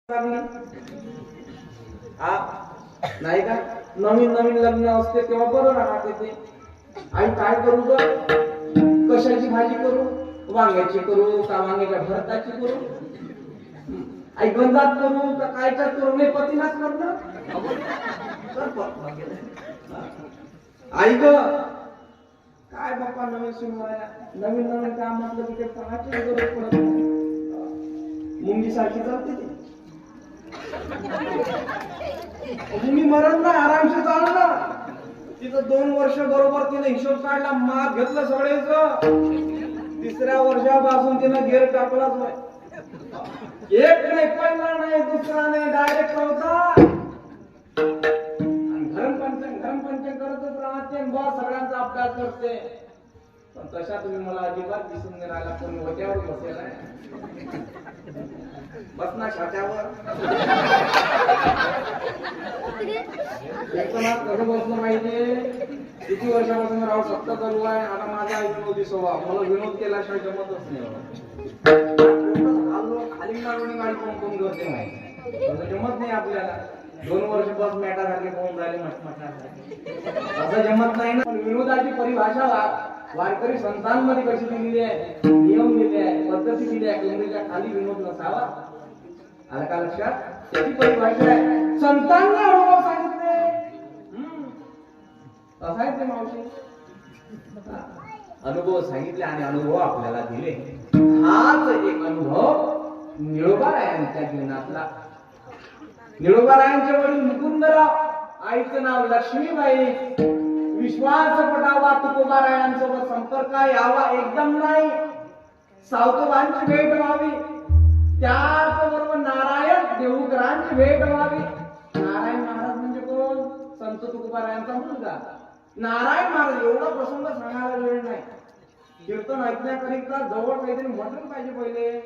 नाही का नवीन नवीन लग्न असते तेव्हा बरं राहते ते. आई काय करू ग, कशाची भाजी करू, वांग्याची करू का वांग्याच्या भरताची करू, आई गंधात करू का कायच्या करू, नाही पतीनाच करणार. आई ग काय बाप्पा नवीन सुनवाया नवीन नवीन काम म्हटलं की ते पाहायची गरज पडत नाही. मुंगी सारखी चालते ती. मी मरण ना आरामशी चाललं. तिथं 2 वर्ष बरोबर तिने हिशोब काढला, माप घेतलं सगळेच. तिसऱ्या वर्षापासून तिनं गेअर टाकलाच नाही. एक नाही, पहिला नाही, दुसरा नाही, डायरेक्ट चौथा. घरम पंचन करतच राहते, बस सगळ्यांचा अभ्यास करते. पण तशा तुम्ही मला अजिबात दिसून नाही राहिला. कोणी वट्यावर बसेल आहे, बस ना छात्यावर. कसं बसलं पाहिजे. किती वर्षापासून राव सत्ता चालू आहे. आता माझा विनोदी स्वभाव, मला विनोद केल्याशिवाय जमतच नाही. खाली मारून गाडी कोण कोण करते माहिती, जमत नाही आपल्याला. 2 वर्ष बस मॅटासारखे कोण राहिले मटमटा, असं जमत नाही ना. विनोदाची परिभाषा वारकरी संतांमध्ये कशी दिलेली आहे, नियम दिले आहे, पद्धती दिली आहे. कमरेच्या खाली विनोद नसावा. आला का लक्षात? त्याची परिभाषा आहे. संतांनी अनुभव सांगितले. कसा आहे ते मावशी, अनुभव सांगितले आणि अनुभव आपल्याला दिले. हाच एक अनुभव निळोबारायांच्या जीवनातला. निळोबारायांचे वडील मुकुंदराव, आईचं नाव लक्ष्मीबाई. विश्वास पटावा, तुकोबारायांसोबत संपर्क यावा एकदम नाही. सावतोबांची भेट व्हावी, त्याचबरोबर नारायण देऊकरांची भेट व्हावी. नारायण महाराज म्हणजे कोण? संत तुकोबारायांचा मुलगा नारायण महाराज. एवढा प्रसंग सांगायला वेळ नाही. कीर्तन ऐकण्याकरिता जवळ काहीतरी म्हटलं पाहिजे. पहिले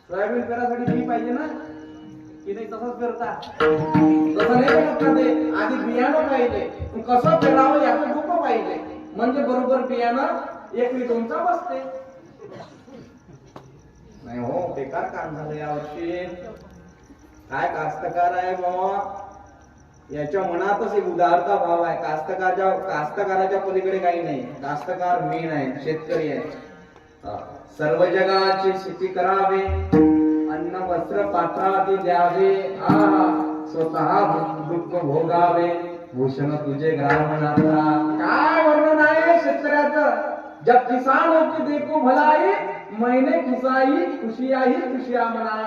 सोयाबीन पेरासाठी बी पाहिजे ना, की नाही? तसंच करता तसं नाही करत ते. आधी बियाणं पाहिजे, कसं पेरावं याचं डोकं पाहिजे, म्हणजे बरोबर बियाणं 1-2चा बसते. नाही हो, बेकार काम झालं यावर्षी. काय कास्तकार आहे बाबा, याच्या मनातच एक उदारता भाव आहे. कास्तकाराच्या पलीकडे काही नाही. कास्तकार मेन आहे, शेतकरी आहे. सर्व जगाची शेती करावे, अन्न वस्त्र पात्राती द्यावे, स्वतः दुःख भोगावे, भूषण तुझे ग्रामनाथा. काय वर्णन आहे शेतकऱ्याचं. जब किसान होती देखो भलाई, मैंने खुशाई खुशियाही खुशिया मना.